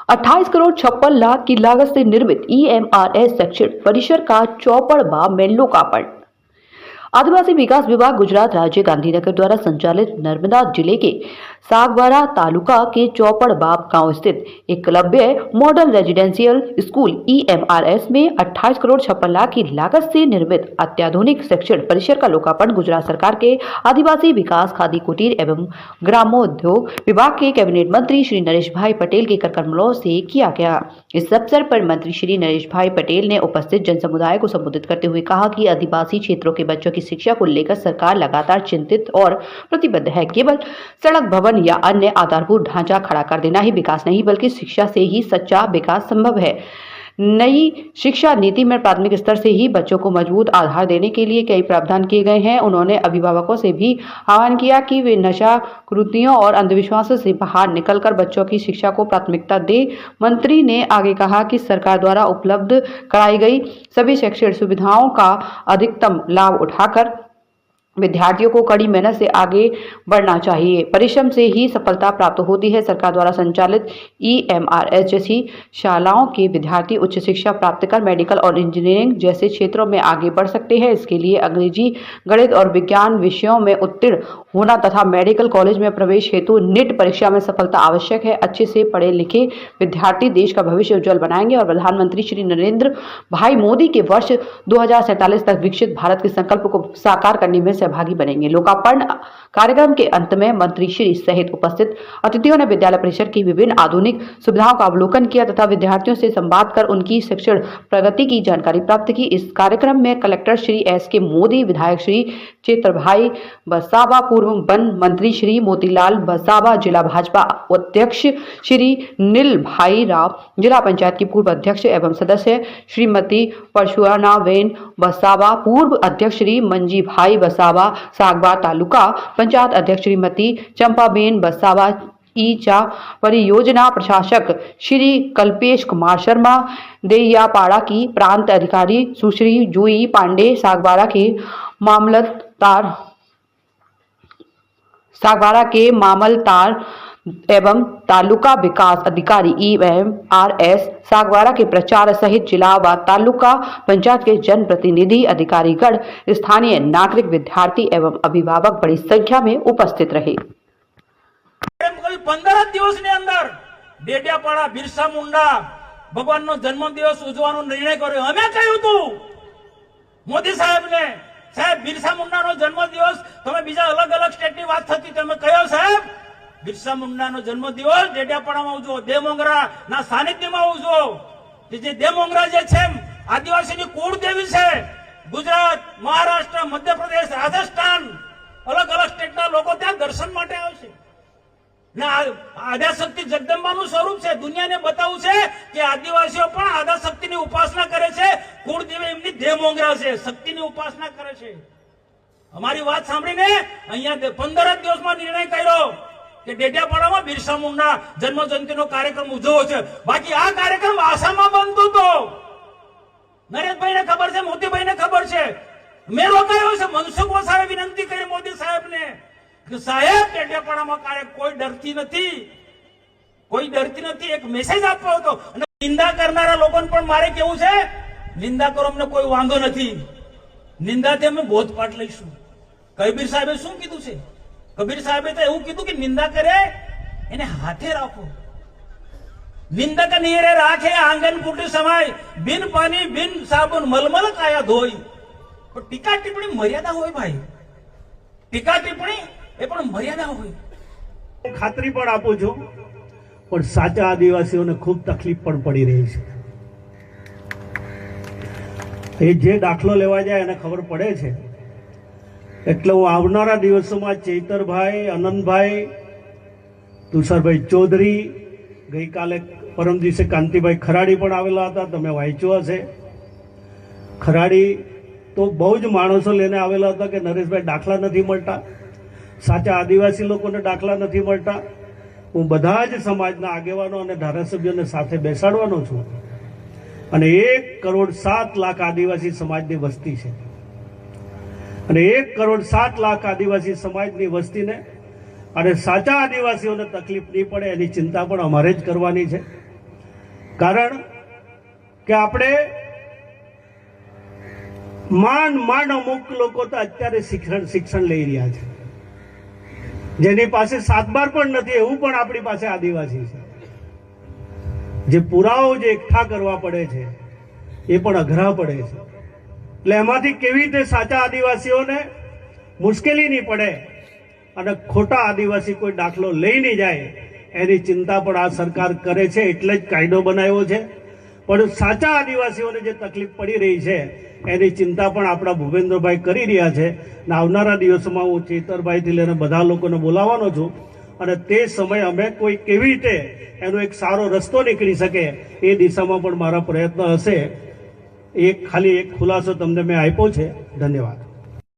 28 करोड़ 56 लाख की लागत से निर्मित ईएमआरएस शैक्षणिक परिसर का चौपड़वा में लोकार्पण। आदिवासी विकास विभाग गुजरात राज्य गांधीनगर द्वारा संचालित नर्मदा जिले के सागबारा तालुका के चौपड़बाब गांव स्थित Eklavya model residential school EMRS में 28 करोड़ 56 लाख की लागत से निर्मित अत्याधुनिक शिक्षण परिसर का लोकार्पण गुजरात सरकार के आदिवासी विकास, खादी कुटीर एवं ग्रामोद्योग विभाग के कैबिनेट मंत्री श्री नरेश भाई पटेल के कर कमलों से किया गया। इस अवसर पर मंत्री श्री नरेश भाई पटेल ने उपस्थित जन समुदाय को संबोधित करते हुए कहा कि आदिवासी क्षेत्रों के बच्चों की शिक्षा को लेकर सरकार लगातार चिंतित और प्रतिबद्ध है। केवल सड़क, भवन या अन्य आधारभूत ढांचा खड़ा कर देना ही विकास नहीं, बल्कि शिक्षा से ही सच्चा विकास संभव है। नई शिक्षा नीति में प्राथमिक स्तर से ही बच्चों को मजबूत आधार देने के लिए कई प्रावधान किए गए हैं। उन्होंने अभिभावकों से भी आह्वान किया कि वे नशा कुरीतियों और अंधविश्वासों से बाहर निकलकर बच्चों की शिक्षा को प्राथमिकता दें। मंत्री ने आगे कहा कि सरकार द्वारा उपलब्ध कराई गई सभी शैक्षणिक सुविधाओं का अधिकतम लाभ उठाकर विद्यार्थियों को कड़ी मेहनत से आगे बढ़ना चाहिए। परिश्रम से ही सफलता प्राप्त होती है। सरकार द्वारा संचालित ईएमआरएस जैसी शालाओं के विद्यार्थी उच्च शिक्षा प्राप्त कर मेडिकल और इंजीनियरिंग जैसे क्षेत्रों में आगे बढ़ सकते हैं। इसके लिए अंग्रेजी, गणित और विज्ञान विषयों में उत्तीर्ण होना तथा मेडिकल कॉलेज में प्रवेश हेतु नीट परीक्षा में सफलता आवश्यक है। अच्छे से पढ़े लिखे विद्यार्थी देश का भविष्य उज्जवल बनाएंगे और प्रधानमंत्री श्री नरेंद्र भाई मोदी के वर्ष 2047 तक विकसित भारत के संकल्प को साकार करने में सहभागी बनेंगे। लोकार्पण कार्यक्रम के अंत में मंत्री श्री सहित उपस्थित अतिथियों ने विद्यालय परिसर की विभिन्न आधुनिक सुविधाओं का अवलोकन किया तथा विद्यार्थियों से संवाद कर उनकी शिक्षण प्रगति की जानकारी प्राप्त की। इस कार्यक्रम में कलेक्टर श्री एस.के. मोदी, विधायक श्री चेतरभाई बसावा, पूर्व वन मंत्री श्री मोतीलाल बसावा, जिला भाजपा अध्यक्ष श्री नील भाई राव, जिला पंचायत की पूर्व अध्यक्ष एवं सदस्य श्रीमती परशुरानाबेन बसावा, पूर्व अध्यक्ष श्री मंजी भाई बसावा, सागबार तालुका पंचायत अध्यक्ष श्रीमती चंपाबेन बसावा, ईचा परियोजना प्रशासक श्री कल्पेश कुमार शर्मा, देहियापाड़ा की प्रांत अधिकारी सुश्री जूई पांडे, सागबारा के मामलतार एवं तालुका विकास अधिकारी ईएमआरएस सागबारा के प्रचार सहित जिला व तालुका पंचायत के जनप्रतिनिधि, अधिकारीगण, स्थानीय नागरिक, विद्यार्थी एवं अभिभावक बड़ी संख्या में उपस्थित रहे। 15 દિવસની અંદર ડેડિયાપાડા બિરસા મુંડા ભગવાનનો જન્મદિવસ ઉજવવાનો નિર્ણય કર્યો। અમે કહ્યું હતું મોદી સાહેબને, સાહેબ બિરસા મુંડાનો જન્મદિવસ તમે બીજા અલગ અલગ સ્ટેટની વાત થતી, તમે કહ્યો સાહેબ બિરસા મુંડાનો જન્મદિવસ ડેડિયાપાડામાં ઉજવો, દેવમોંગરાના સાનિધ્યમાં ઉજવો। જે દેવમોંગરા જે છે આદિવાસીની કુળદેવી છે। ગુજરાત, મહારાષ્ટ્ર, મધ્યપ્રદેશ, રાજસ્થાન અલગ અલગ સ્ટેટના લોકો ત્યાં દર્શન માટે આવશે। આદ્યાશક્તિ જગદંબાનું સ્વરૂપ છે। દુનિયાને બતાવવું છે કે આદિવાસીઓ પણ આદ્યાશક્તિની ઉપાસના કરે છે। કુળદેવી એમની દેવમોંગરા છે, શક્તિની ઉપાસના કરે છે। અમારી વાત સાંભળીને અહીંયા 15 દિવસમાં નિર્ણય કર્યો કે ડેડિયાપાડામાં બિરસા મુંડા જન્મ જયંતિનો કાર્યક્રમ ઉજવવો છે। બાકી આ કાર્યક્રમ આસામમાં બનતો હતો। નરેશભાઈને ખબર છે, મોતીભાઈને ખબર છે। મેં રોકાયો છે। મનસુખ વસાવે વિનંતી કરી મોદી સાહેબને કે સાહેબ ડેડિયાપાડામાં કોઈ ડરતી નથી, કોઈ ડરતી નથી, એક મેસેજ આપવો હતો। અને નિંદા કરનારા લોકોને પણ મારે કેવું છે, નિંદા કરો, અમને કોઈ વાંધો નથી। નિંદાથી અમે બોધપાઠ લઈશું। કબીર સાહેબે શું કીધું છે? કબીર સાહેબે તો એવું કીધું કે નિંદા કરે એને હાથે રાખો। નિંદક નીરે રાખે આંગન ફૂટી સમાય, બિન પાણી બિન સાબુન મલમલ કાયા ધોઈ। પણ ટીકા ટિપ્પણી મર્યાદા હોય ભાઈ, ટીકા ટિપ્પણી એ પણ મર્યાદા હોય। ખાતરી પણ આપું છું, પણ સાચા આદિવાસીઓને ખૂબ તકલીફ પણ પડી રહી છે। એ જે દાખલો લેવા જાય એને ખબર પડે છે। એટલે હું આવનારા દિવસોમાં ચૈતરભાઈ, અનંતભાઈ, તુષારભાઈ ચૌધરી, ગઈકાલે પરમ દિવસે કાંતિભાઈ ખરાડી પણ આવેલા હતા, તમે વાંચ્યું હશે। ખરાડી તો બહુ જ માણસો લઈને આવેલા હતા કે નરેશભાઈ દાખલા નથી મળતા, સાચા આદિવાસી લોકોને દાખલા નથી મળતા। હું બધા જ સમાજના આગેવાનો અને ધારાસભ્યોને સાથે બેસાડવાનો છું। અને 1 કરોડ 7 લાખ આદિવાસી સમાજની વસ્તી છે। અને 1 કરોડ 7 લાખ આદિવાસી સમાજની વસ્તીને અને સાચા આદિવાસીઓને તકલીફ નહીં પડે એની ચિંતા પણ અમારે જ કરવાની છે। કારણ કે આપણે માંડ અમુક લોકો તો અત્યારે શિક્ષણ લઈ રહ્યા છે, જેની પાસે 7 બાર પણ નથી, એવું પણ આપણી પાસે આદિવાસી છે. જે પુરાવો જે એકઠા કરવા પડે છે એ પણ અઘરા પડે છે. એટલે એમાંથી કેવી રીતે સાચા આદિવાસીઓને મુશ્કેલી નહીં પડે અને ખોટા આદિવાસી કોઈ દાખલો લઈ નહીં જાય એની ચિંતા પણ આ સરકાર કરે છે. એટલે જ કાયદો બનાવ્યો છે. પણ સાચા આદિવાસીઓને જે તકલીફ પડી રહી છે એની ચિંતા પણ આપણા ભૂપેન્દ્રભાઈ કરી રહ્યા છે. અને આવનારા દિવસોમાં હું ચેતરભાઈથી લઈને બધા લોકોને બોલાવવાનો છું અને તે સમયે અમે કોઈ કેવી રીતે એનો એક સારો રસ્તો નીકળી શકે એ દિશામાં પણ મારા પ્રયત્ન હશે. ખાલી એક ખુલાસો તમને મેં આપ્યો છે. ધન્યવાદ.